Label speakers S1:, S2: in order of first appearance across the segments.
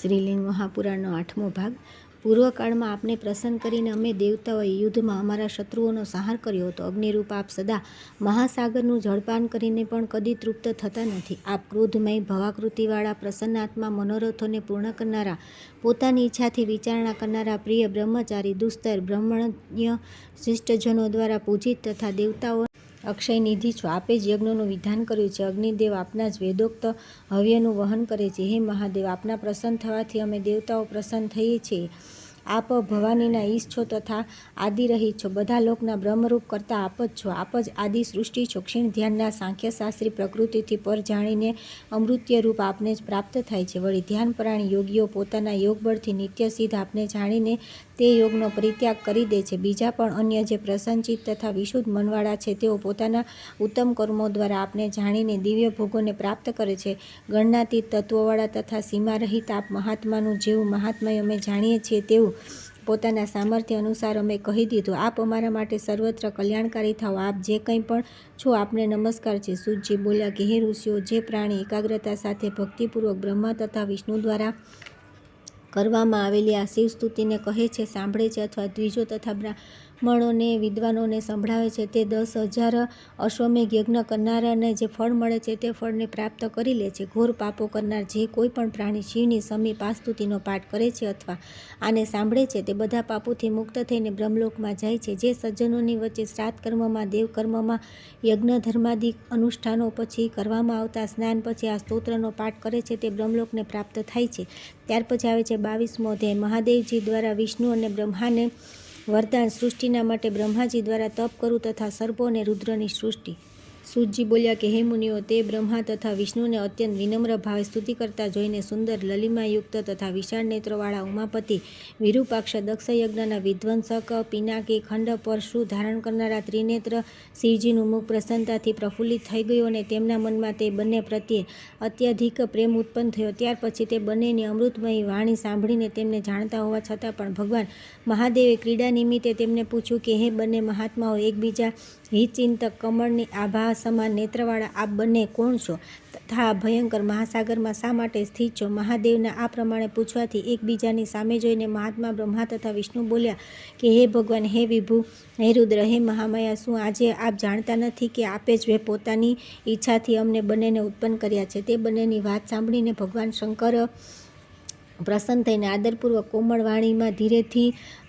S1: શ્રીલિંગ મહાપુરાણનો 8મો ભાગ. પૂર્વકાળમાં આપને પ્રસન્ન કરીને અમે દેવતાઓએ યુદ્ધમાં અમારા શત્રુઓનો સંહાર કર્યો હતો. અગ્નિરૂપ આપ સદા મહાસાગરનું જળપાન કરીને પણ કદી તૃપ્ત થતા નથી. આપ ક્રોધમય ભવાકૃતિવાળા પ્રસન્નાત્મા, મનોરથોને પૂર્ણ કરનારા, પોતાની ઈચ્છાથી વિચારણા કરનારા, પ્રિય બ્રહ્મચારી, દુસ્તર બ્રહ્મણ્ય શિષ્ટજનો દ્વારા પૂજિત તથા દેવતાઓ અક્ષય નિધિ છો. આપે જ યજ્ઞોનું વિધાન કર્યું છે. અગ્નિદેવ આપના જ વેદોક્ત હવ્યનું વહન કરે છે. હે મહાદેવ, આપના પ્રસન્ન થવાથી અમે દેવતાઓ પ્રસન્ન થઈએ છીએ. આપ ભવાનીના ઈશ છો તથા આદિરહિત છો. બધા લોકના બ્રહ્મરૂપ કરતા આપ જ છો. આપ જ આદિ સૃષ્ટિ છો. ક્ષીણ ધ્યાનના સાંખ્યશાસ્ત્રી પ્રકૃતિથી પર જાણીને અમૃત્ય રૂપ આપને જ પ્રાપ્ત થાય છે. વળી ધ્યાનપરાયણ યોગીઓ પોતાના યોગબળથી નિત્ય સિદ્ધ આપને જાણીને તે યોગનો પરિત્યાગ કરી દે છે. બીજા પણ અન્ય જે પ્રસન્નચિત્ત તથા વિશુદ્ધ મનવાળા છે, તેઓ પોતાના ઉત્તમ કર્મો દ્વારા આપને જાણીને દિવ્ય ભોગોને પ્રાપ્ત કરે છે. ગણનાતીત તત્વોવાળા તથા સીમારહિત આપ મહાત્માનું જેવું મહાત્મય અમે જાણીએ છીએ, તેવું પોતાના સામર્થ્ય અનુસાર અમે કહી દીધું. આપ અમારા માટે સર્વત્ર કલ્યાણકારી થાઓ. આપ જે કંઈ પણ છો, આપને નમસ્કાર છે. સૂતજી બોલ્યા કે હે ઋષિઓ, જે પ્રાણી એકાગ્રતા સાથે ભક્તિપૂર્વક બ્રહ્મા તથા વિષ્ણુ દ્વારા કરવામાં આવેલી આ શિવ સ્તુતિને કહે છે, સાંભળે છે અથવા દ્વિજો તથા બ્રાહ્મણોને, વિદ્વાનોને સંભળાવે છે, તે 10,000 અશ્વમેઘ યજ્ઞ કરનારાને જે ફળ મળે છે, તે ફળને પ્રાપ્ત કરી લે છે. ઘોર પાપો કરનાર જે કોઈ પણ પ્રાણી શિવની સમીપ આ સ્તુતિનો પાઠ કરે છે અથવા આને સાંભળે છે, તે બધા પાપોથી મુક્ત થઈને બ્રહ્મલોકમાં જાય છે. જે સજ્જનોની વચ્ચે શ્રાદ્ધ કર્મમાં, દેવકર્મમાં, યજ્ઞ ધર્માદિ અનુષ્ઠાનો પછી કરવામાં આવતા સ્નાન પછી આ સ્તોત્રનો પાઠ કરે છે, તે બ્રહ્મલોકને પ્રાપ્ત થાય છે. ત્યાર પછી આવે છે 22મો અધ્યાય. મહાદેવજી દ્વારા વિષ્ણુ અને બ્રહ્માને વરદાન. સૃષ્ટિના માટે બ્રહ્માજી દ્વારા તપ કરવું તથા સર્પો અને રુદ્રની સૃષ્ટિ. સૂતજી બોલ્યા કે હે મુનિઓ, તે બ્રહ્મા તથા વિષ્ણુને અત્યંત વિનમ્ર ભાવે સ્તુતિ કરતા જોઈને સુંદર લલિમાયુક્ત તથા વિશાળ નેત્રોવાળા ઉમાપતિ, વિરૂપાક્ષ, દક્ષ યજ્ઞના વિધ્વંસક, પિનાકી, ખંડ પરશુ ધારણ કરનારા ત્રિનેત્ર શિવજીનું મુખ પ્રસન્નતાથી પ્રફુલ્લિત થઈ ગયું અને તેમના મનમાં તે બંને પ્રત્યે અત્યધિક પ્રેમ ઉત્પન્ન થયો. ત્યાર પછી તે બંનેની અમૃતમયી વાણી સાંભળીને તેમને જાણતા હોવા છતાં પણ ભગવાન મહાદેવે ક્રીડા નિમિત્તે તેમને પૂછ્યું કે હે બંને મહાત્માઓ, એકબીજા હિતચિંતક, કમળની આભા સમાન નેત્રવાળા આપ બંને કોણ છો તથા આ ભયંકર મહાસાગરમાં શા માટે સ્થિત છો? મહાદેવના આ પ્રમાણે પૂછવાથી એકબીજાની સામે જોઈને મહાત્મા બ્રહ્મા તથા વિષ્ણુ બોલ્યા કે હે ભગવાન, હે વિભુ, હે રુદ્ર, હે મહામાયા, શું આજે આપ જાણતા નથી કે આપે જ પોતાની ઈચ્છાથી અમને બંનેને ઉત્પન્ન કર્યા છે? તે બંનેની વાત સાંભળીને ભગવાન શંકર પ્રસન્ન થઈને આદરપૂર્વક કોમળ વાણીમાં ધીરેથી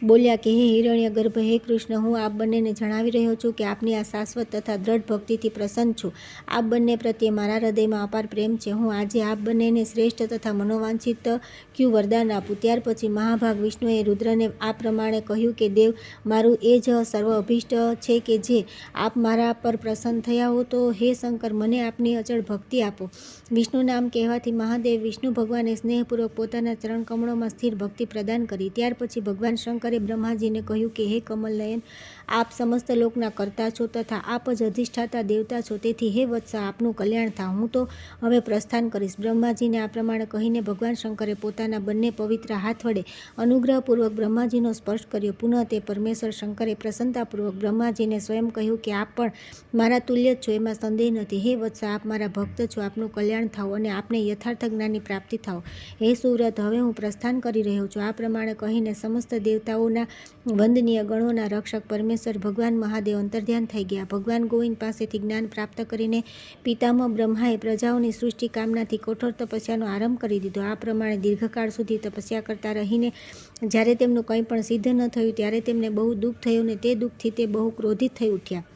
S1: બોલ્યા કે હે હિરણ્ય ગર્ભ, હે કૃષ્ણ, હું આપ બંનેને જણાવી રહ્યો છું કે આપની આ શાશ્વત તથા દ્રઢ ભક્તિથી પ્રસન્ન છું. આપ બંને પ્રત્યે મારા હૃદયમાં અપાર પ્રેમ છે. હું આજે આપ બંનેને શ્રેષ્ઠ તથા મનોવાંછિત ક્યુ વરદાન આપું. ત્યાર પછી મહાભાગ વિષ્ણુએ રુદ્રને આ પ્રમાણે કહ્યું કે દેવ, મારું એ જ સર્વ અભિષ્ટ છે કે જે આપ મારા પર પ્રસન્ન થયા હો, તો હે શંકર, મને આપની અચળ ભક્તિ આપો. વિષ્ણુના આમ કહેવાથી મહાદેવ વિષ્ણુ ભગવાને સ્નેહપૂર્વક પોતાના ચરણ કમળોમાં સ્થિર ભક્તિ પ્રદાન કરી. ત્યાર પછી ભગવાન શંકરે બ્રહ્માજીને કહ્યું કે હે કમલનયન, આપ સમસ્ત લોકના કર્તા છો તથા આપ જ અધિષ્ઠાતા દેવતા છો. તેથી હે વત્સ, આપનું કલ્યાણ થાય. હું તો હવે પ્રસ્થાન કરીશ. બ્રહ્માજીને આ પ્રમાણે કહીને ભગવાન શંકરે પોતાના બંને પવિત્ર હાથ વડે અનુગ્રહપૂર્વક બ્રહ્માજીનો સ્પર્શ કર્યો. પુનઃ તે પરમેશ્વર શંકરે પ્રસન્નતાપૂર્વક બ્રહ્માજીને સ્વયં કહ્યું કે આપ પણ મારા તુલ્ય જ છો, એમાં સંદેહ નથી. હે વત્સ, આપ મારા ભક્ત છો. આપનું કલ્યાણ થાઓ અને આપને યથાર્થ જ્ઞાનની પ્રાપ્તિ થાઓ. હે સુવ્રત, હવે હું પ્રસ્થાન કરી રહ્યો છું. આ પ્રમાણે કહીને સમસ્ત દેવતાઓના વંદનીય ગણોના રક્ષક પરમેશ્વર ભગવાન મહાદેવ અંતર્ધ્યાન થઈ ગયા. ભગવાન ગોવિંદ પાસેથી જ્ઞાન પ્રાપ્ત કરીને પિતામહ બ્રહ્માએ પ્રજાઓની સૃષ્ટિ કામનાથી કઠોર તપસ્યાનો આરંભ કરી દીધો. આ પ્રમાણે દીર્ઘકાળ સુધી તપસ્યા કરતા રહીને જ્યારે તેમનું કંઈ પણ સિદ્ધ ન થયું, ત્યારે તેમને બહુ દુઃખ થયું અને તે દુઃખથી તે બહુ ક્રોધિત થઈ ઉઠ્યા.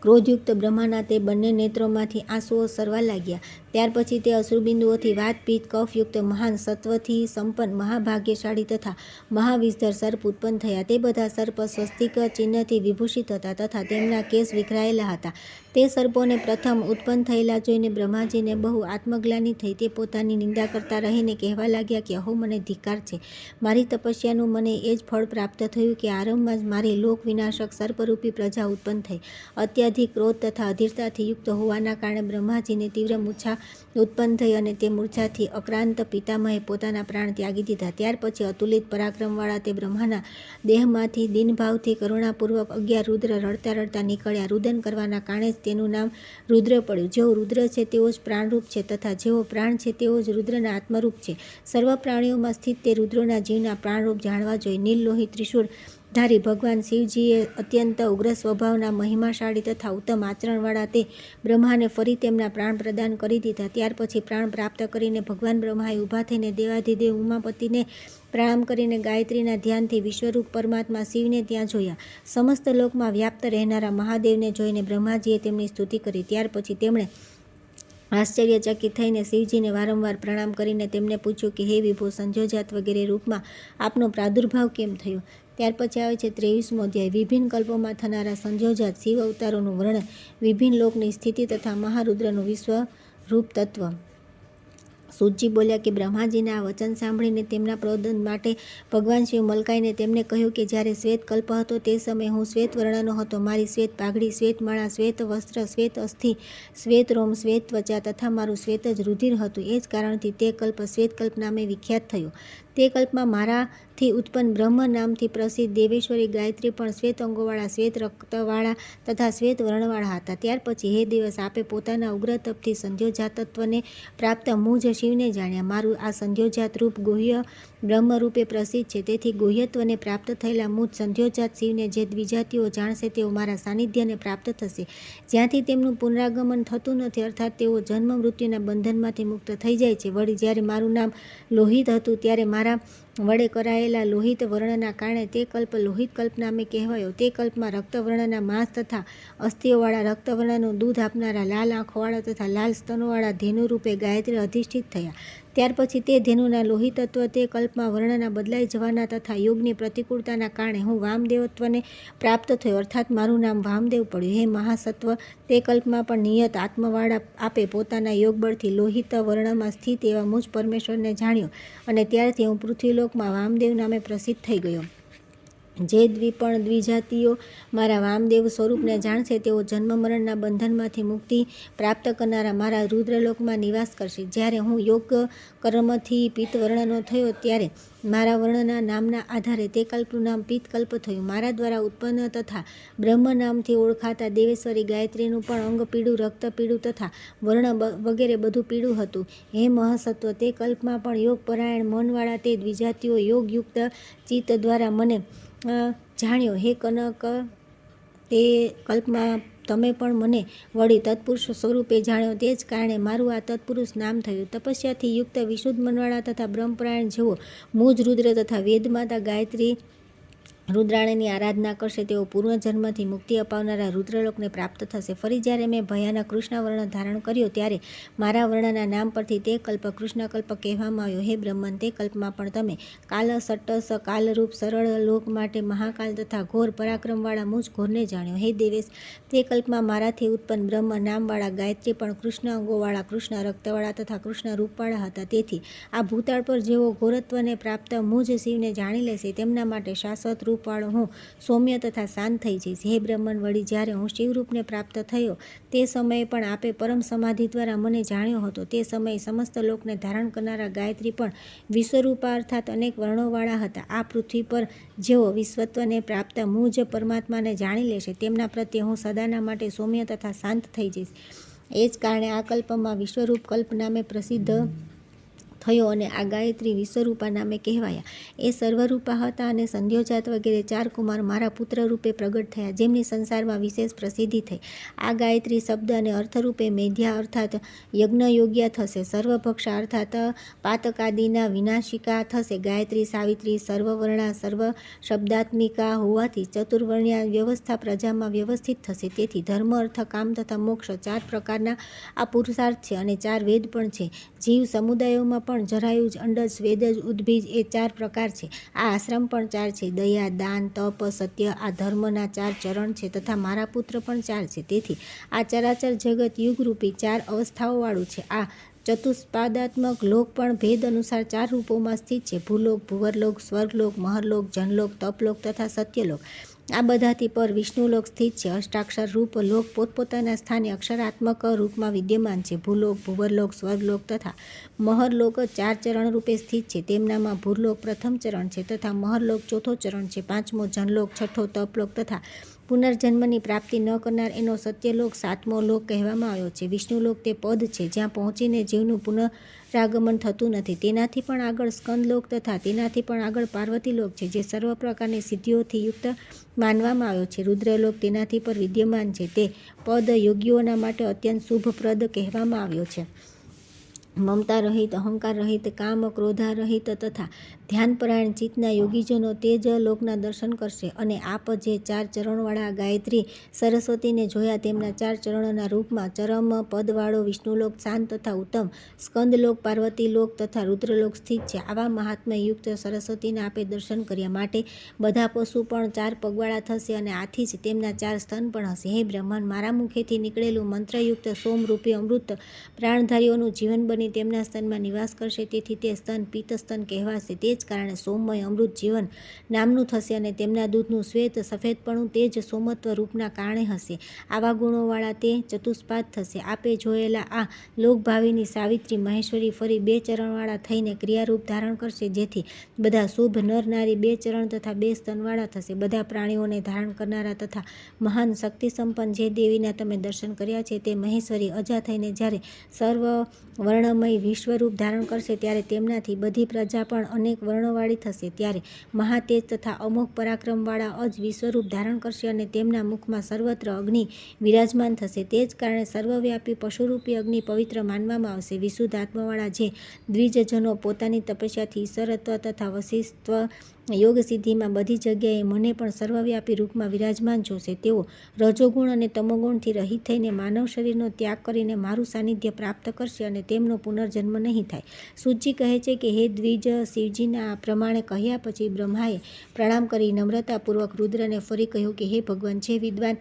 S1: ક્રોધયુક્ત બ્રહ્માના તે બંને નેત્રોમાંથી આંસુઓ સરવા લાગ્યા. ત્યાર પછી તે અશ્રુબિંદુઓથી વાત, પિત્ત, કફયુક્ત મહાન સત્વથી સંપન્ન મહાભાગ્યશાળી તથા મહાવિષધર સર્પ ઉત્પન્ન થયા. તે બધા સર્પ સ્વસ્તિક ચિહ્નથી વિભૂષિત હતા તથા તેમના કેશ વિખરાયેલા હતા. તે સર્પોને પ્રથમ ઉત્પન્ન થયેલા જોઈને બ્રહ્માજીને બહુ આત્મગ્લાનિ થઈ. તે પોતાની નિંદા કરતા રહીને કહેવા લાગ્યા કે અહો, મને ધિક્કાર છે. મારી તપસ્યાનું મને એ જ ફળ પ્રાપ્ત થયું કે આરંભમાં જ મારી લોક વિનાશક સર્પરૂપી પ્રજા ઉત્પન્ન થઈ. અત્યાધિક ક્રોધ તથા અધીરતાથી યુક્ત હોવાના કારણે બ્રહ્માજીને તીવ્ર મૂર્છા ઉત્પન્ન થઈ અને તે મૂર્છાથી અક્રાંત પિતામહે પોતાના પ્રાણ ત્યાગી દીધા. ત્યાર પછી અતુલિત પરાક્રમવાળા તે બ્રહ્માના દેહમાંથી દીનભાવથી કરુણાપૂર્વક 11 રુદ્ર રડતા રડતા નીકળ્યા. રુદન કરવાના કારણે જ તેનું નામ રુદ્ર પડ્યું. જેઓ રુદ્ર છે તેઓ જ પ્રાણરૂપ છે તથા જેઓ પ્રાણ છે તેઓ જ રુદ્રના આત્મરૂપ છે. સર્વ પ્રાણીઓમાં સ્થિત તે રુદ્રોના જીવના પ્રાણરૂપ જાણવા જોઈએ. નીલ લોહી ત્રિશૂળ ધારી ભગવાન શિવજીએ અત્યંત ઉગ્ર સ્વભાવના, મહિમાશાળી તથા ઉત્તમ આચરણવાળા તે બ્રહ્માને ફરી તેમના પ્રાણ પ્રદાન કરી દીધા. ત્યાર પછી પ્રાણ પ્રાપ્ત કરીને ભગવાન બ્રહ્માએ ઊભા થઈને દેવાધિદેવ ઉમાપતિને પ્રણામ કરીને ગાયત્રીના ધ્યાનથી વિશ્વરૂપ પરમાત્મા શિવને ત્યાં જોયા. સમસ્ત લોકમાં વ્યાપ્ત રહેનારા મહાદેવને જોઈને બ્રહ્માજીએ તેમની સ્તુતિ કરી. ત્યાર પછી તેમણે આશ્ચર્યચકિત થઈને શિવજીને વારંવાર પ્રણામ કરીને તેમને પૂછ્યું કે હે વિભો, સંજોજાત વગેરે રૂપમાં આપનો પ્રાદુર્ભાવ કેમ થયો? ત્યાર પછી આવે છે 23મો અધ્યાય. વિભિન્ન કલ્પોમાં થનારા સંજોજાત શિવ અવતારોનું વર્ણન, વિભિન્ન લોકની સ્થિતિ તથા મહારુદ્રનું વિશ્વરૂપ તત્વ. સૂતજી બોલ્યા કે બ્રહ્માજીના આ વચન સાંભળીને તેમના પ્રબોધન માટે ભગવાન શિવ મલકાઈને તેમને કહ્યું કે જ્યારે શ્વેત કલ્પ હતો તે સમયે હું શ્વેત વર્ણનો હતો. મારી શ્વેત પાઘડી, શ્વેત માળા, શ્વેત વસ્ત્ર, શ્વેત અસ્થિ, શ્વેત રોમ, શ્વેત ત્વચા તથા મારું શ્વેત જ રુધિર હતું. એ જ કારણથી તે કલ્પ શ્વેત કલ્પ નામે વિખ્યાત થયો. તે કલ્પમાં મારાથી ઉત્પન્ન બ્રહ્મ નામથી પ્રસિદ્ધ દેવેશ્વરી ગાયત્રી પણ શ્વેત અંગોવાળા, શ્વેત રક્તવાળા તથા શ્વેત વર્ણવાળા હતા. ત્યાર પછી હે દિવસ, આપે પોતાના ઉગ્ર તપથી સંધ્યોજાતત્વને પ્રાપ્ત મુજ શિવને જાણ્યા. મારું આ સંધ્યોજાત રૂપ ગુહ્ય બ્રહ્મરૂપે પ્રસિદ્ધ છે. તેથી ગુહ્યત્વને પ્રાપ્ત થયેલા મુજ સંધ્યોજાત શિવને જે દ્વિજાતિઓ જાણશે તેઓ મારા સાનિધ્યને પ્રાપ્ત થશે, જ્યાંથી તેમનું પુનરાગમન થતું નથી, અર્થાત તેઓ જન્મ મૃત્યુના બંધનમાંથી મુક્ત થઈ જાય છે. વળી જ્યારે મારું નામ લોહિત હતું ત્યારે મારા વડે કરાયેલા લોહિત વર્ણના કારણે તે કલ્પ લોહિત કલ્પ નામે કહેવાયો. તે કલ્પમાં રક્તવર્ણના માંસ તથા અસ્થિઓવાળા, રક્તવર્ણનું દૂધ આપનારા, લાલ આંખોવાળા તથા લાલ સ્તનોવાળા ધેનુ રૂપે ગાયત્રી અધિષ્ઠિત થયા. ત્યાર પછી તે ધેનુના લોહિત તત્વ તે કલ્પમાં વર્ણના બદલાઈ જવાના તથા યોગની પ્રતિકૂળતાના કારણે હું વામદેવત્વને પ્રાપ્ત થયો, અર્થાત મારું નામ વામદેવ પડ્યું. હે મહાસત્વ, તે કલ્પમાં પણ નિયત આત્મવાળા આપે પોતાના યોગબળથી લોહિત વર્ણમાં સ્થિત એવા મુજ પરમેશ્વરને જાણ્યો અને ત્યારથી હું પૃથ્વીલોકમાં વામદેવ નામે પ્રસિદ્ધ થઈ ગયો. જે દ્વિજાતિઓ મારા વામદેવ સ્વરૂપને જાણશે તેઓ જન્મ મરણના બંધનમાંથી મુક્તિ પ્રાપ્ત કરનારા મારા રુદ્રલોકમાં નિવાસ કરશે. જ્યારે હું યોગ કર્મથી પિત્ત વર્ણનો થયો ત્યારે મારા વર્ણના નામના આધારે તે કલ્પનું નામ પિત્ત કલ્પ થયું. મારા દ્વારા ઉત્પન્ન તથા બ્રહ્મ નામથી ઓળખાતા દેવેશ્વરી ગાયત્રીનું પણ અંગ પીળું, રક્ત પીળું તથા વર્ણ વગેરે બધું પીળું હતું. હે મહાસત્વ, તે કલ્પમાં પણ યોગ પરાયણ મનવાળા તે દ્વિજાતિઓ યોગયુક્ત ચિત્ત દ્વારા મને જાણ્યો. હે કનક, તે કલ્પમાં તમે પણ મને વળી તત્પુરુષ સ્વરૂપે જાણ્યો. તે જ કારણે મારું આ તત્પુરુષ નામ થયું. તપસ્યાથી યુક્ત વિશુદ્ધ મનવાળા તથા બ્રહ્મપરાયણ જેઓ મુજ રુદ્ર તથા વેદમાતા ગાયત્રી રુદ્રાણીની આરાધના કરશે તેઓ પૂર્વજન્મથી મુક્તિ અપાવનારા રુદ્રલોકને પ્રાપ્ત થશે. ફરી જ્યારે મેં ભયાનક કૃષ્ણ વર્ણ ધારણ કર્યો ત્યારે મારા વર્ણના નામ પરથી તે કલ્પ કૃષ્ણકલ્પ કહેવામાં આવ્યો. હે બ્રહ્મન, તે કલ્પમાં પણ તમે કાલ સટ્ટસ કાલરૂપ સરળ લોક માટે મહાકાલ તથા ઘોર પરાક્રમવાળા મુજ ઘોરને જાણ્યો. હે દેવેશ, તે કલ્પમાં મારાથી ઉત્પન્ન બ્રહ્મ નામવાળા ગાયત્રી પણ કૃષ્ણ અંગોવાળા, કૃષ્ણ રક્તવાળા તથા કૃષ્ણ રૂપવાળા હતા. તેથી આ ભૂતાળ પર જેઓ ઘોરત્વને પ્રાપ્ત મુજ શિવને જાણી લેશે તેમના માટે શાશ્વત રૂપ વાળો હું સૌમ્ય તથા શાંત થઈ જઈશ. હે બ્રહ્મન, વળી જ્યારે હું શિવરૂપને પ્રાપ્ત થયો તે સમયે પણ આપે પરમ સમાધિ દ્વારા મને જાણ્યો હતો. તે સમયે સમસ્ત લોકને ધારણ કરનારા ગાયત્રી પણ વિશ્વરૂપા અર્થાત અનેક વર્ણોવાળા હતા. આ પૃથ્વી પર જેઓ વિશ્વત્વને પ્રાપ્ત મુજ પરમાત્માને જાણી લેશે તેમના પ્રત્યે હું સદાના માટે સૌમ્ય તથા શાંત થઈ જઈશ. એ જ કારણે આ કલ્પમાં વિશ્વરૂપ કલ્પ નામે પ્રસિદ્ધ થયો અને આ ગાયત્રી વિશ્વરૂપા નામે કહેવાયા. એ સર્વરૂપા હતા અને સંધ્યોજાત વગેરે 4 કુમાર મારા પુત્ર રૂપે પ્રગટ થયા, જેમની સંસારમાં વિશેષ પ્રસિદ્ધિ થઈ. આ ગાયત્રી શબ્દ અને અર્થરૂપે મેધ્યા અર્થાત યજ્ઞયોગ્યા થશે, સર્વભક્ષા અર્થાત પાતકાદિના વિનાશિકા થશે. ગાયત્રી સાવિત્રી સર્વવર્ણા સર્વ શબ્દાત્મિકા હોવાથી ચતુર્વર્ણ્યા વ્યવસ્થા પ્રજામાં વ્યવસ્થિત થશે. તેથી ધર્મ, અર્થ, કામ તથા મોક્ષ 4 પ્રકારના આ પુરુષાર્થ છે અને 4 વેદ પણ છે. જીવ સમુદાયોમાં પણ જરાયુજ, અંડજ, સ્વેદજ, ઉદ્ભીજ એ 4 પ્રકાર છે. આ આશ્રમ પણ 4 છે. દયા, દાન, તપ, સત્ય આ ધર્મના 4 ચરણ છે તથા મારા પુત્ર પણ 4 છે. તેથી આ ચરાચર જગત યુગરૂપી 4 અવસ્થાઓવાળું છે. આ ચતુષ્પાદાત્મક લોક પણ ભેદ અનુસાર 4 રૂપોમાં સ્થિત છે. ભૂલોક, ભુવરલોક, સ્વર્ગલોક, મહરલોક, જનલોક, તપલોક તથા સત્યલોક. આ બધાથી પર વિષ્ણુલોક સ્થિત છે. અષ્ટાક્ષર રૂપ લોક પોતપોતાના સ્થાને અક્ષરાત્મક રૂપમાં વિદ્યમાન છે. ભૂલોક, ભુવરલોક, સ્વર્ગલોક તથા મહરલોક 4 ચરણ રૂપે સ્થિત છે. તેમનામાં ભૂરલોક પ્રથમ ચરણ છે તથા મહરલોક ચોથો ચરણ છે. પાંચમો જનલોક, છઠ્ઠો તપલોક તથા પુનર્જન્મની પ્રાપ્તિ ન કરનાર એનો સત્યલોક 7મો લોક કહેવામાં આવ્યો છે. વિષ્ણુલોક તે પદ છે જ્યાં પહોંચીને જીવનું પુનરાગમન થતું નથી. તેનાથી પણ આગળ સ્કંદલોક તથા તેનાથી પણ આગળ પાર્વતીલોક છે, જે સર્વ પ્રકારની સિદ્ધિઓથી યુક્ત માનવામાં આવ્યો છે. રુદ્રલોક તેનાથી પર વિદ્યમાન છે. તે પદ યોગીઓના માટે અત્યંત શુભપ્રદ કહેવામાં આવ્યો છે. મમતા રહિત, અહંકાર રહિત, કામ ક્રોધા રહિત તથા ધ્યાનપરાયણ ચિત્તના યોગીજનો તે જ લોકના દર્શન કરશે. અને આપ જે 4 ચરણવાળા ગાયત્રી સરસ્વતીને જોયા તેમના 4 ચરણોના રૂપમાં ચરમ પદવાળો વિષ્ણુલોક શાંત તથા ઉત્તમ, સ્કંદલોક પાર્વતીલોક તથા રુદ્રલોક સ્થિત છે. આવા મહાત્મ્યયુક્ત સરસ્વતીના આપે દર્શન કર્યા માટે બધા પશુ પણ 4 પગવાળા થશે અને આથી જ તેમના 4 સ્તન પણ હશે. હે બ્રહ્મન, મારા મુખેથી નીકળેલું મંત્રયુક્ત સોમરૂપી અમૃત પ્રાણધારીઓનું જીવન બની તેમના સ્તનમાં નિવાસ કરશે. તેથી તે સ્તન પિત્તસ્તન કહેવાશે. તે જ કારણે સોમમય અમૃત જીવન નામનું થશે અને તેમના દૂધનું શ્વેત સફેદપણું તે જ સોમત્વ રૂપના કારણે હશે. આવા ગુણોવાળા તે ચતુષ્પાદ થશે. આપે જોયેલા આ લોકભાવિની સાવિત્રી મહેશ્વરી ફરી 2 ચરણવાળા થઈને ક્રિયારૂપ ધારણ કરશે, જેથી બધા શુભ નર નારી 2 ચરણ તથા 2 સ્તનવાળા થશે. બધા પ્રાણીઓને ધારણ કરનારા તથા મહાન શક્તિ સંપન્ન જે દેવીના તમે દર્શન કર્યા છે તે મહેશ્વરી અજા થઈને જ્યારે સર્વ વર્ણમય વિશ્વરૂપ ધારણ કરશે ત્યારે તેમનાથી બધી પ્રજા પણ અનેક વર્ણવાળી થશે. ત્યારે મહાતેજ તથા અમોઘ પરાક્રમવાળા અજ વિશ્વરૂપ ધારણ કરશે અને તેમના મુખમાં સર્વત્ર અગ્નિ વિરાજમાન થશે. તે જ કારણે સર્વવ્યાપી પશુરૂપી અગ્નિ પવિત્ર માનવામાં આવશે. વિશુદ્ધ આત્માવાળા જે દ્વિજજનો પોતાની તપસ્યાથી ઈશ્વરત્વ તથા વશિષ્ઠત્વ યોગ સિદ્ધિમાં બધી જગ્યાએ મને પણ સર્વવ્યાપી રૂપમાં વિરાજમાન જોશે, તેઓ રજોગુણ અને તમોગુણથી રહિત થઈને માનવ શરીરનો ત્યાગ કરીને મારું સાનિધ્ય પ્રાપ્ત કરશે અને તેમનો પુનર્જન્મ નહીં થાય. સૂતજી કહે છે કે હે દ્વિજ, શિવજીના આ પ્રમાણે કહ્યા પછી બ્રહ્માએ પ્રણામ કરી નમ્રતાપૂર્વક રુદ્રને ફરી કહ્યું કે હે ભગવાન, જે વિદ્વાન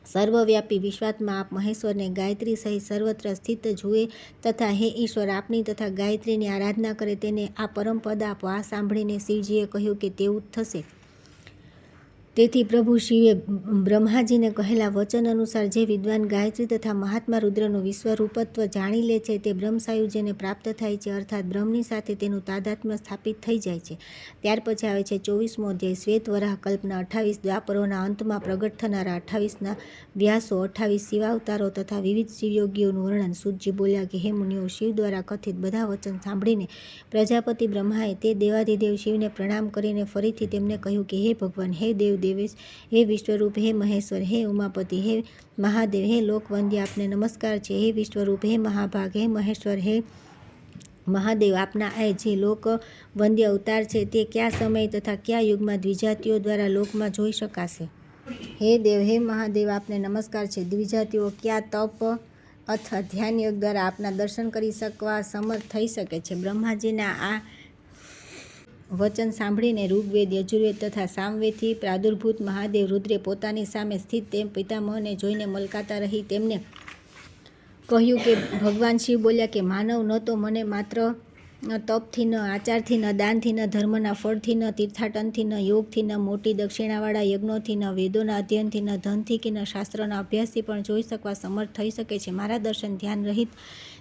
S1: સર્વવ્યાપી વિશ્વાત્મા આપ મહેશ્વરને ગાયત્રી સહિત સર્વત્ર સ્થિત જુએ તથા હે ઈશ્વર આપની તથા ગાયત્રીની આરાધના કરે તેને આ પરમપદ આપો. આ સાંભળીને શિવજીએ કહ્યું કે તેવું જ થશે. તેથી પ્રભુ શિવે બ્રહ્માજીને કહેલા વચન અનુસાર જે વિદ્વાન ગાયત્રી તથા મહાત્મા રુદ્રનું વિશ્વરૂપત્વ જાણી લે છે તે બ્રહ્મસાયુજ્યને પ્રાપ્ત થાય છે, અર્થાત બ્રહ્મની સાથે તેનું તાદાત્મ્ય સ્થાપિત થઈ જાય છે. ત્યાર પછી આવે છે 24મો અધ્યાય. શ્વેત વરાહ કલ્પના 28 દ્વાપરોના અંતમાં પ્રગટ થનારા 28ના વ્યાસો, 28 શિવાવતારો તથા વિવિધ શિવયોગીઓનું વર્ણન. સૂતજી બોલ્યા કે હે મુનિઓ, શિવ દ્વારા કથિત બધા વચન સાંભળીને પ્રજાપતિ બ્રહ્માએ તે દેવાધિદેવ શિવને પ્રણામ કરીને ફરીથી તેમને કહ્યું કે હે ભગવાન, હે દેવ દેવેશ, હે વિશ્વરૂપ, હે મહેશ્વર, હે ઉમાપતિ, હે મહાદેવ, હે લોકવંદ્ય, આપને નમસ્કાર છે. હે વિશ્વરૂપ, હે મહાભાગ, હે મહેશ્વર, હે મહાદેવ, આપના આ જે લોક વંદ્ય અવતાર છે તે કયા સમય તથા કયા યુગમાં દ્વિજાતિઓ દ્વારા લોકમાં જોઈ શકાશે? હે દેવ, હે મહાદેવ, આપને નમસ્કાર છે. દ્વિજાતિઓ કયા તપ અથવા ધ્યાન યોગ દ્વારા આપના દર્શન કરી શકવા સમર્થ થઈ શકે છે? બ્રહ્માજીના આ વચન સાંભળીને ઋગ્વેદ, યજુર્વેદ તથા સામવેદથી પ્રાદુર્ભૂત મહાદેવ રુદ્રે પોતાની સામે સ્થિત તેમ પિતામહને જોઈને મલકાતા રહી તેમને કહ્યું કે ભગવાન શિવ બોલ્યા કે માનવ ન તો મને માત્ર તપથી, ન આચારથી, ન દાનથી, ન ધર્મના ફળથી, ન તીર્થાટનથી, ન યોગથી, ન મોટી દક્ષિણાવાળા યજ્ઞોથી, ન વેદોના અધ્યયનથી, ન ધનથી કે ન શાસ્ત્રોના અભ્યાસથી પણ જોઈ શકવા સમર્થ થઈ શકે છે. મારા દર્શન ધ્યાન રહિત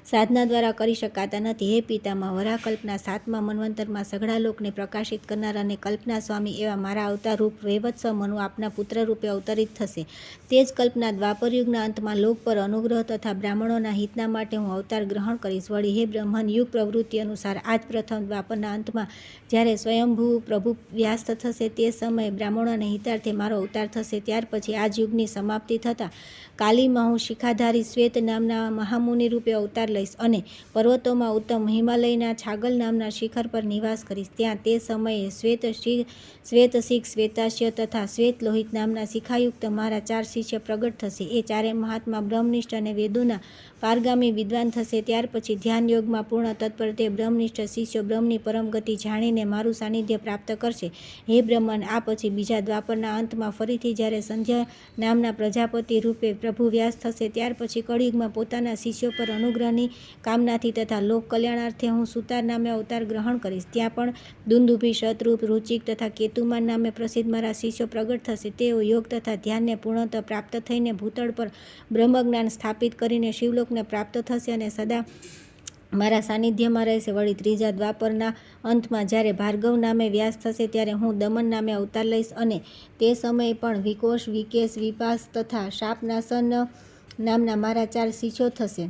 S1: સાધના દ્વારા કરી શકાતા નથી. હે પિતામહ, વરાહકલ્પના 7મા મન્વંતરમાં સઘળા લોકને પ્રકાશિત કરનાર અને કલ્પના સ્વામી એવા મારા અવતાર રૂપ વૈવત્સ મનુ આપના પુત્ર રૂપે અવતરિત થશે. તે જ કલ્પના દ્વાપરયુગના અંતમાં લોક પર અનુગ્રહ તથા બ્રાહ્મણોના હિતના માટે હું અવતાર ગ્રહણ કરીશ. વળી હે બ્રહ્મન, યુગ પ્રવૃત્તિ અનુસાર આજ પ્રથમ દ્વાપરના અંતમાં જ્યારે સ્વયંભૂ પ્રભુ વ્યાસ્ત થશે તે સમયે બ્રાહ્મણોના હિતાર્થે મારો અવતાર થશે. ત્યાર પછી આ યુગની સમાપ્તિ થતાં કાલીમાં હું શિખાધારી શ્વેત નામના મહામુનિ રૂપે અવતાર લઈશ અને પર્વતોમાં ઉત્તમ હિમાલયના છાગલ નામના શિખર પર નિવાસ કરીશ. ત્યાં તે સમયે શ્વેતશિખ, શ્વેતાસ્ય તથા શ્વેત લોહિત નામના શિખાયુક્ત મારા 4 શિષ્ય પ્રગટ થશે. એ ચારે મહાત્મા બ્રહ્મનિષ્ઠ અને વેદોના પારગામી વિદ્વાન થશે. ત્યાર પછી ધ્યાન યોગમાં પૂર્ણ તત્પર તે બ્રહ્મનિષ્ઠ શિષ્યો બ્રહ્મની પરમ ગતિ જાણીને મારું સાનિધ્ય પ્રાપ્ત કરશે. હે બ્રહ્મન, આ પછી બીજા દ્વાપરના અંતમાં ફરીથી જ્યારે સંધ્યા નામના પ્રજાપતિ રૂપે પ્રભુ વ્યાસ થશે ત્યાર પછી કળિયુગમાં પોતાના શિષ્યો પર અનુગ્રહની કામનાથી તથા લોક કલ્યાણાર્થે હું સુતાર નામે અવતાર ગ્રહણ કરીશ. ત્યાં પણ દુંદુભી, શતરૂપ, રુચિક તથા કેતુમાન નામે પ્રસિદ્ધ મારા શિષ્યો પ્રગટ થશે. તેઓ યોગ તથા ધ્યાનને પૂર્ણતઃ પ્રાપ્ત થઈને ભૂતળ પર બ્રહ્મજ્ઞાન સ્થાપિત કરીને શિવલોકને પ્રાપ્ત થશે અને સદા મારા સાનિધ્યમાં રહેશે. વળી ત્રીજા દ્વાપરના અંતમાં જ્યારે ભાર્ગવ નામે વ્યાસ થશે ત્યારે હું દમન નામે અવતાર લઈશ અને તે સમયે પણ વિકોશ, વિકેશ, વિપાસ તથા શાપનાશન નામના મારા 4 શિષ્યો થશે.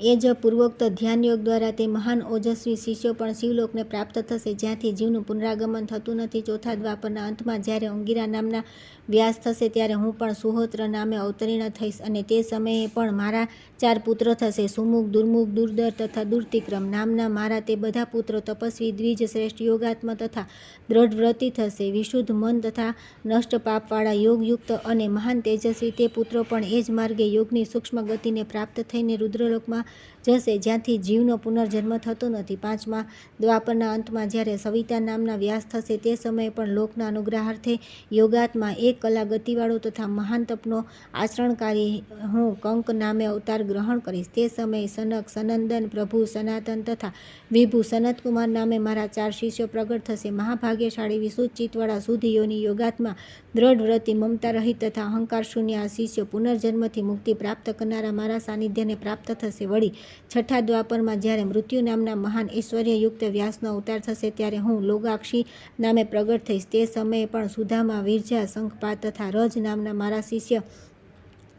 S1: એ જ પૂર્વોક્ત ધ્યાનયોગ દ્વારા તે મહાન ઓજસ્વી શિષ્યો પણ શિવલોકને પ્રાપ્ત થશે, જ્યાંથી જીવનું પુનરાગમન થતું નથી. ચોથા દ્વાપરના અંતમાં જ્યારે અંગિરા નામના વ્યાસ થશે ત્યારે હું પણ સુહોત્ર નામે અવતીર્ણ થઈશ અને તે સમયે પણ મારા 4 પુત્ર થશે. સુમુખ, દુર્મુખ, દુર્ધર તથા દુર્તિક્રમ નામના મારા તે બધા પુત્રો તપસ્વી, દ્વિજ, શ્રેષ્ઠ યોગાત્મ તથા દ્રઢવ્રતી થશે. વિશુદ્ધ મન તથા નષ્ટ પાપવાળા, યોગયુક્ત અને મહાન તેજસ્વી તે પુત્રો પણ એ જ માર્ગે યોગની સૂક્ષ્મ ગતિને પ્રાપ્ત થઈને રુદ્રલોકમાં જશે, જ્યાંથી જીવનો પુનર્જન્મ થતો નથી. પાંચમા દ્વાપરના અંતમાં જ્યારે સવિતા નામના વ્યાસ થશે તે સમયે પણ લોકના અનુગ્રહાર્થે યોગાત્મા 1 કલા ગતિવાળો તથા મહાન તપનો આચરણકારી હું કંક નામે અવતાર ગ્રહણ કરીશ. તે સમયે સનક, સનંદન, પ્રભુ, સનાતન તથા વિભુ, સનતકુમાર નામે મારા 4 શિષ્યો પ્રગટ થશે. મહાભાગ્યશાળી, વિશુદ્ધ ચિત્તવાળા, શુદ્ધ યોની, યોગાત્મા, દ્રઢવ્રતી, મમતા રહિત તથા અહંકાર શૂન્ય આ શિષ્યો પુનર્જન્મથી મુક્તિ પ્રાપ્ત કરનારા મારા સાનિધ્યને પ્રાપ્ત થશે. વળી છઠ્ઠા દ્વાપરમાં જ્યારે મૃત્યુ નામના મહાન ઐશ્વર્યયુક્ત વ્યાસનો અવતાર થશે ત્યારે હું લોગાક્ષી નામે પ્રગટ થઈશ. તે સમયે પણ સુદામા, વિરજા, શંખપાત તથા રજ નામના મારા શિષ્ય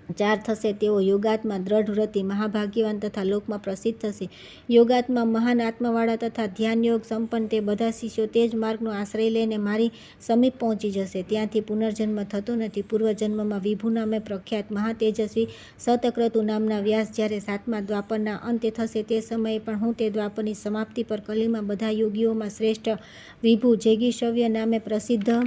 S1: 4 થશે. તેઓ યોગાત્મા, દ્રઢવ્રતી, મહાભાગ્યવાન તથા લોકમાં પ્રસિદ્ધ થશે. યોગાત્મા, મહાન આત્માવાળા તથા ધ્યાનયોગ સંપન્ન તે બધા શિષ્યો તે જ માર્ગનો આશ્રય લઈને મારી સમીપ પહોંચી જશે. ત્યાંથી પુનર્જન્મ થતો નથી. પૂર્વજન્મમાં વિભુ નામે પ્રખ્યાત મહાતેજસ્વી સતક્રતુ નામના વ્યાસ જ્યારે 7મા દ્વાપરના અંતે થશે તે સમયે પણ હું તે દ્વાપરની સમાપ્તિ પર કલીમાં બધા યોગીઓમાં શ્રેષ્ઠ વિભુ જૈગીષવ્ય નામે પ્રસિદ્ધ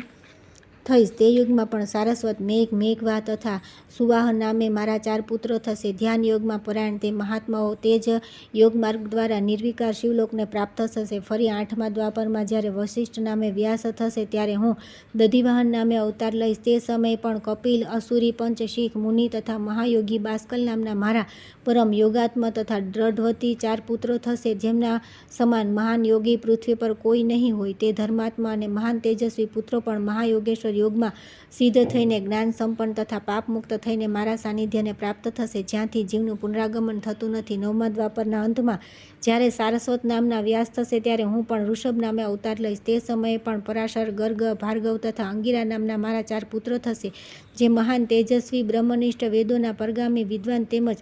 S1: થઈશ. તે યુગમાં પણ સારસ્વત, મેઘ, મેઘવા તથા સુવાહ નામે મારા 4 પુત્રો થશે. ધ્યાન યોગમાં પરાયણ તે મહાત્માઓ તે જ યોગમાર્ગ દ્વારા નિર્વિકાર શિવલોકને પ્રાપ્ત થશે. ફરી 8મા દ્વાપરમાં જ્યારે વશિષ્ઠ નામે વ્યાસ થશે ત્યારે હું દધિવાહન નામે અવતાર લઈશ. તે સમયે પણ કપિલ, અસુરી, પંચશીખ, મુનિ તથા મહાયોગી બાસ્કલ નામના મારા પરમ યોગાત્મ તથા દ્રઢવતી 4 પુત્રો થશે. જેમના સમાન મહાન યોગી પૃથ્વી પર કોઈ નહીં હોય. તે ધર્માત્મા અને મહાન તેજસ્વી પુત્રો પણ મહાયોગેશ્વર યોગમાં સિદ્ધ થઈને જ્ઞાન સંપન્ન તથા પાપમુક્ત થઈને મારા સાનિધ્યને પ્રાપ્ત થશે, જ્યાંથી જીવનું પુનરાગમન થતું નથી. 9મા દ્વાપરના અંતમાં જ્યારે સારસ્વત નામના વ્યાસ થશે ત્યારે હું પણ ઋષભ નામે અવતાર લઈશ. તે સમયે પણ પરાશર, ગર્ગ, ભાર્ગવ તથા અંગિરા નામના મારા 4 પુત્રો થશે, જે મહાન તેજસ્વી, બ્રહ્મનિષ્ઠ, વેદોના પરગામી વિદ્વાન તેમજ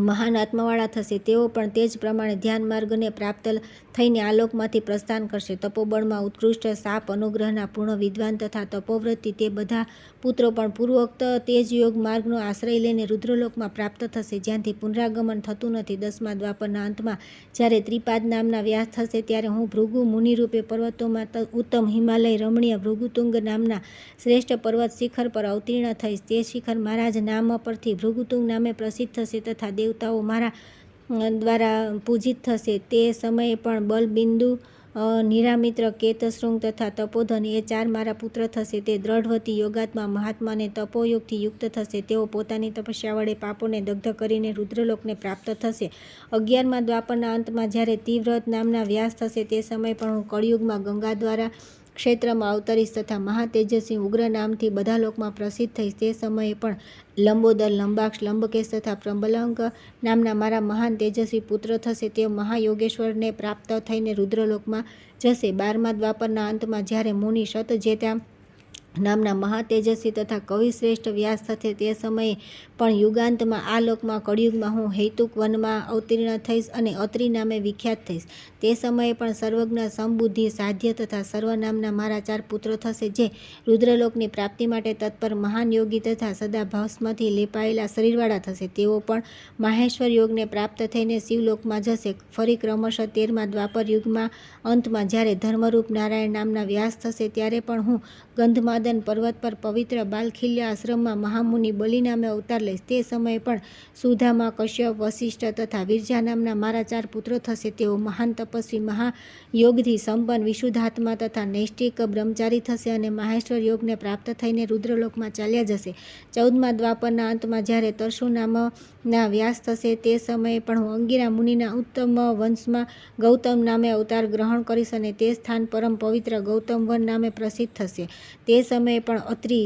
S1: મહાન આત્માવાળા થશે. તેઓ પણ તે જ પ્રમાણે ધ્યાન માર્ગને પ્રાપ્ત થઈને આલોકમાંથી પ્રસ્થાન કરશે. તપોબળમાં ઉત્કૃષ્ટ, શાપ અનુગ્રહના પૂર્ણ વિદ્વાન તથા તપોવ્રતી તે બધા પુત્રો પણ પૂર્વોક્ત તે જ યોગ માર્ગનો આશ્રય લઈને રુદ્રલોકમાં પ્રાપ્ત થશે, જ્યાંથી પુનરાગમન થતું નથી. 10મા દ્વાપરના અંતમાં જ્યારે ત્રિપાદ નામના વ્યાસ થશે ત્યારે હું ભૃગુ મુનિરૂપે પર્વતોમાં ઉત્તમ હિમાલય રમણીય ભૃગુતુંગ નામના શ્રેષ્ઠ પર્વત શિખર પર અવતીર્ણ થઈશ. તે શિખર મારા જ નામ પરથી ભૃગુતુંગ નામે પ્રસિદ્ધ થશે તથા દેવતાઓ મારા દ્વારા પૂજિત થશે. તે સમયે પણ બલબિંદુ, નિરામિત્ર, કેતશૃંગ તથા તપોધન એ 4 મારા પુત્ર થશે. તે દ્રઢવતી, યોગાત્મા, મહાત્મા અને તપોયોગથી યુક્ત થશે. તેઓ પોતાની તપસ્યા વડે પાપોને દગ્ધ કરીને રુદ્રલોકને પ્રાપ્ત થશે. 11મા દ્વાપરના અંતમાં જ્યારે તીવ્રત નામના વ્યાસ થશે તે સમયે પણ હું કળિયુગમાં ગંગા દ્વારા ક્ષેત્રમાં અવતરીશ તથા મહાતેજસ્વી ઉગ્ર નામથી બધા લોકમાં પ્રસિદ્ધ થઈશ. તે સમયે પણ લંબોદર, લંબાક્ષ, લંબકેશ તથા પ્રબલંક નામના મારા મહાન તેજસ્વી પુત્ર થશે. તેઓ મહાયોગેશ્વરને પ્રાપ્ત થઈને રુદ્રલોકમાં જશે. 12મા દ્વાપરના અંતમાં જ્યારે મુનિ શતજેતા નામના મહાતેજસ્વી તથા કવિશ્રેષ્ઠ વ્યાસ થશે તે સમયે પણ યુગાંતમાં આ લોકમાં કળિયુગમાં હું હૈતુક વનમાં અવતીર્ણ થઈશ અને અત્રિ નામે વિખ્યાત થઈશ. તે સમયે પણ સર્વજ્ઞ, સમબુદ્ધિ, સાધ્ય તથા સર્વ નામના મારા 4 પુત્રો થશે, જે રુદ્રલોકની પ્રાપ્તિ માટે તત્પર મહાન યોગી તથા સદા ભસ્મથી લેપાયેલા શરીરવાળા થશે. તેઓ પણ માહેશ્વર યોગને પ્રાપ્ત થઈને શિવલોકમાં જશે. ફરી ક્રમશઃ 13મા દ્વાપર યુગમાં અંતમાં જ્યારે ધર્મરૂપ નારાયણ નામના વ્યાસ થશે ત્યારે પણ હું ગંધમાદન પર્વત પર પવિત્ર બાલખિલ્ય આશ્રમમાં મહામુનિ બલિ નામે અવતાર લઈશ. તે સમયે પણ સુદામા, કશ્યપ, વશિષ્ઠ તથા વિરજા નામના મારા 4 પુત્રો થશે. તેઓ મહાન તપસ્વી, મહાયોગથી સંપન્ન, વિશુદ્ધાત્મા તથા નૈષ્ઠિક બ્રહ્મચારી થશે અને માહેશ્વર યોગને પ્રાપ્ત થઈને રુદ્રલોકમાં ચાલ્યા જશે. 14મા દ્વાપરના અંતમાં જ્યારે તરસુ નામના વ્યાસ થશે તે સમયે પણ હું અંગિરા મુનિના ઉત્તમ વંશમાં ગૌતમ નામે અવતાર ગ્રહણ કરીશ અને તે સ્થાન પરમ પવિત્ર ગૌતમ વન નામે પ્રસિદ્ધ થશે. તે સમયે પણ અત્રિ,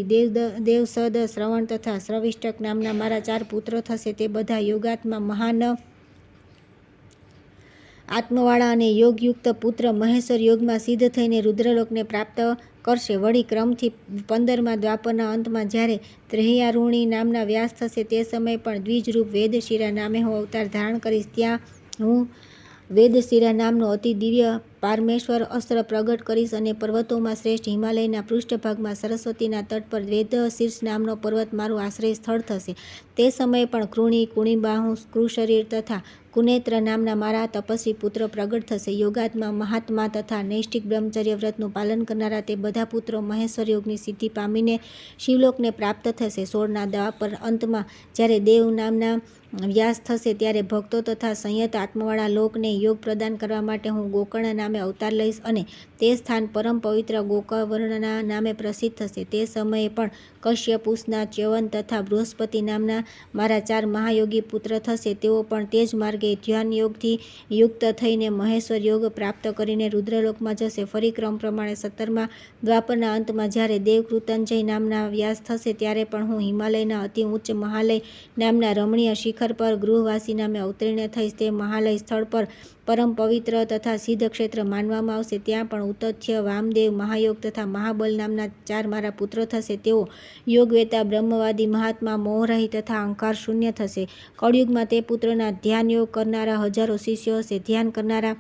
S1: દેવસદ, શ્રવણ તથા શ્રવિષ્ટક નામના મારા 4 પુત્રો થશે. તે બધા યોગાત્મા, મહાન આત્મવાળા અને યોગયુક્ત પુત્ર મહેશ્વર યોગમાં સિદ્ધ થઈને રુદ્રલોકને પ્રાપ્ત કરશે. વળી ક્રમથી 15મા દ્વાપરના અંતમાં જ્યારે ત્રૈયારુણી નામના વ્યાસ થશે તે સમયે પણ દ્વિજરૂપ વેદશિરા નામે હું અવતાર ધારણ કરીશ. ત્યાં હું વેદશિરા નામનો અતિ દિવ્ય પારમેશ્વર અસ્ત્ર પ્રગટ કરીશ અને પર્વતોમાં શ્રેષ્ઠ હિમાલયના પૃષ્ઠભાગમાં સરસ્વતીના તટ પર વેદશીર્ષ નામનો પર્વત મારું આશ્રય સ્થળ થશે. તે સમયે પણ કૃણી, કુણીબાહુ, કુશરીર તથા કુનેત્ર નામના મારા તપસ્વી પુત્ર પ્રગટ થશે. યોગાત્મા, મહાત્મા તથા નૈષ્ઠિક બ્રહ્મચર્ય વ્રતનું પાલન કરનારા તે બધા પુત્રો મહેશ્વર યોગની સિદ્ધિ પામીને શિવલોકને પ્રાપ્ત થશે. 16ના દ્વાપર અંતમાં જ્યારે દેવ નામના વ્યાસ થશે ત્યારે ભક્તો તથા સંયત આત્માવાળા લોકને યોગ પ્રદાન કરવા માટે હું ગોકર્ણ નામે અવતાર લઈશ અને તે સ્થાન પરમ પવિત્ર ગોકર્ણના નામે પ્રસિદ્ધ થશે. તે સમયે પણ કશ્યપ, ઉષ્ણા, ચ્યવન તથા બૃહસ્પતિ નામના મારા 4 મહાયોગી પુત્ર થશે. તેઓ પણ તે જ માર્ગે ધ્યાન યોગથી યુક્ત થઈને મહેશ્વર યોગ પ્રાપ્ત કરીને રુદ્રલોકમાં જશે. ફરી ક્રમ પ્રમાણે 17મા દ્વાપરના અંતમાં જ્યારે દેવકૃતાંજય નામના વ્યાસ થશે ત્યારે પણ હું હિમાલયના અતિ ઉચ્ચ મહાલય નામના રમણીય શિખર પર ગૃહવાસી નામે અવતીર્ણ થઈશ. તે મહાલય સ્થળ પર પરમ પવિત્ર તથા સિદ્ધ ક્ષેત્ર માનવામાં આવશે. ત્યાં પણ ઉતથ્ય, વામદેવ, મહાયોગ તથા મહાબલ નામના 4 મારા પુત્રો થશે. તેઓ યોગવેતા, બ્રહ્મવાદી, મહાત્મા, મોહરહિત તથા અહંકાર શૂન્ય થશે. કળયુગમાં તે પુત્રોના ધ્યાન યોગ કરનારા હજારો શિષ્યો હશે. ધ્યાન કરનારા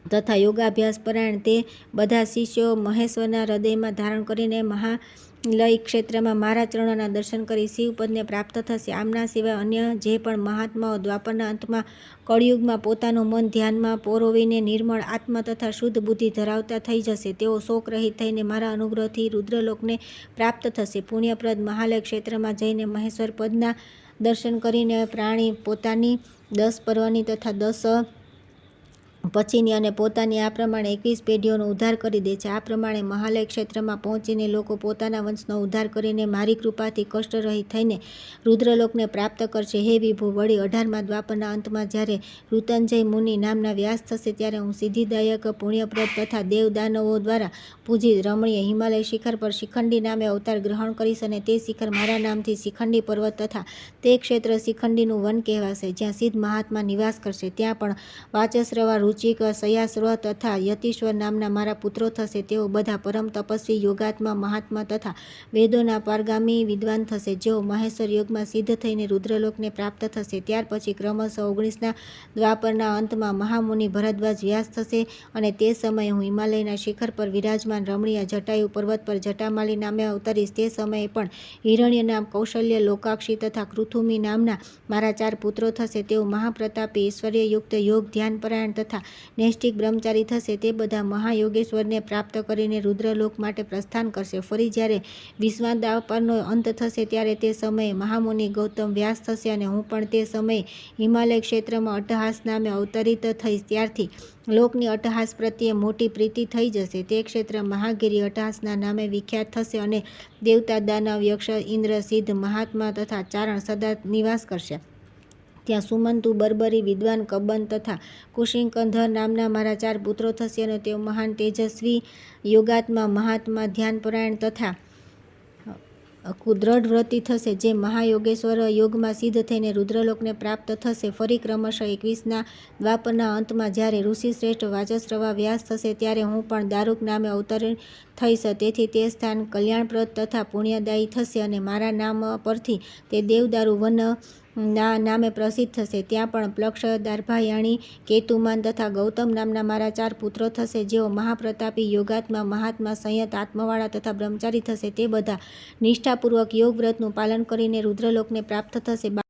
S1: તથા યોગાભ્યાસ પરાયણ તે બધા શિષ્યો મહેશ્વરના હૃદયમાં ધારણ કરીને મહાલય ક્ષેત્રમાં મારા ચરણોના દર્શન કરી શિવપદને પ્રાપ્ત થશે. આમના સિવાય અન્ય જે પણ મહાત્માઓ દ્વાપરના અંતમાં કળયુગમાં પોતાનું મન ધ્યાનમાં પોરોવીને નિર્મળ આત્મા તથા શુદ્ધ બુદ્ધિ ધરાવતા થઈ જશે તેઓ શોકરહિત થઈને મારા અનુગ્રહથી રુદ્રલોકને પ્રાપ્ત થશે. પુણ્યપ્રદ મહાલય ક્ષેત્રમાં જઈને મહેશ્વર પદના દર્શન કરીને પ્રાણી પોતાની 10 પર્વની તથા 10 પછીની અને પોતાની આ પ્રમાણે 21 પેઢીઓનો ઉદ્ધાર કરી દે છે. આ પ્રમાણે મહાલય ક્ષેત્રમાં પહોંચીને લોકો પોતાના વંશનો ઉદ્ધાર કરીને મારી કૃપાથી કષ્ટરહિત થઈને રુદ્રલોકને પ્રાપ્ત કરશે. હે વિભુ, વળી 18મા દ્વાપરના અંતમાં જ્યારે ઋતંજય મુનિ નામના વ્યાસ થશે ત્યારે હું સિદ્ધિદાયક, પુણ્યપ્રદ તથા દેવદાનવો દ્વારા પૂજિત રમણીય હિમાલય શિખર પર શિખંડી નામે અવતાર ગ્રહણ કરીશ અને તે શિખર મારા નામથી શિખંડી પર્વત તથા તે ક્ષેત્ર શિખંડીનું વન કહેવાશે જ્યાં સિદ્ધ મહાત્મા નિવાસ કરશે. ત્યાં પણ વાચસ્રવા, રુચિક, સયાસ્વ તથા યતીશ્વર નામના મારા પુત્રો થશે. તેઓ બધા પરમ તપસ્વી, યોગાત્મા, મહાત્મા તથા વેદોના પારગામી વિદ્વાન થશે. જેઓ મહેશ્વર યોગમાં સિદ્ધ થઈને રુદ્રલોકને પ્રાપ્ત થશે. ત્યાર પછી ક્રમશઃ 19ના દ્વાપરના અંતમાં મહામુનિ ભરદ્વાજ વ્યાસ થશે અને તે સમયે હું હિમાલયના શિખર પર વિરાજમાન રમણીય જટાયુ પર્વત પર જટામાલી નામે અવતરીશ. તે સમયે પણ હિરણ્ય નામ, કૌશલ્ય, લોકાક્ષી તથા કૃથુમી નામના મારા 4 પુત્રો થશે. તેઓ મહાપ્રતાપી, ઐશ્વર્યયુક્ત, યોગ ધ્યાનપરાયણ તથા નૈષ્ઠિક બ્રહ્મચારી થશે. તે બધા મહાયોગેશ્વરને પ્રાપ્ત કરીને રુદ્રલોક માટે પ્રસ્થાન કરશે. ફરી જ્યારે 20મા દ્વાપરનો અંત થશે ત્યારે તે સમયે મહામુનિ ગૌતમ વ્યાસ થશે અને હું પણ તે સમયે હિમાલય ક્ષેત્રમાં અટ્ટહાસ નામે અવતરિત થઈશ. ત્યારથી લોકની અટ્ટહાસ પ્રત્યે મોટી પ્રીતિ થઈ જશે. તે ક્ષેત્ર મહાગિરી અટ્ટહાસના નામે વિખ્યાત થશે અને દેવતા, દાનવ, યક્ષ, ઇન્દ્ર, સિદ્ધ, મહાત્મા તથા ચારણ સદા નિવાસ કરશે. ત્યાં સુમંતુ, બર્બરી, વિદ્વાન, કબન તથા કુશિકંધર નામના મારા 4 પુત્રો થશે અને તેઓ મહાન તેજસ્વી, યોગાત્મા, મહાત્મા, ધ્યાનપરાયણ તથા દ્રઢવ્રતી થશે જે મહાયોગેશ્વર યોગમાં સિદ્ધ થઈને રુદ્રલોકને પ્રાપ્ત થશે. ફરી ક્રમશઃ 21ના દ્વાપરના અંતમાં જ્યારે ઋષિશ્રેષ્ઠ વાચસ્રવા વ્યાસ થશે ત્યારે હું પણ દારૂક નામે અવતરણ થઈશ. તેથી તે સ્થાન કલ્યાણપ્રદ તથા પુણ્યદાયી થશે અને મારા નામ પરથી તે દેવદારુ વન ના નામે પ્રસિદ્ધ થશે. ત્યાં પણ પ્લક્ષ, દાર્ભાયણી, કેતુમાન તથા ગૌતમ નામના મારા 4 પુત્રો થશે જેઓ મહાપ્રતાપી, યોગાત્મા, મહાત્મા, સંયત આત્માવાળા તથા બ્રહ્મચારી થશે. તે બધા નિષ્ઠાપૂર્વક યોગ વ્રતનું પાલન કરીને રુદ્રલોકને પ્રાપ્ત થશે.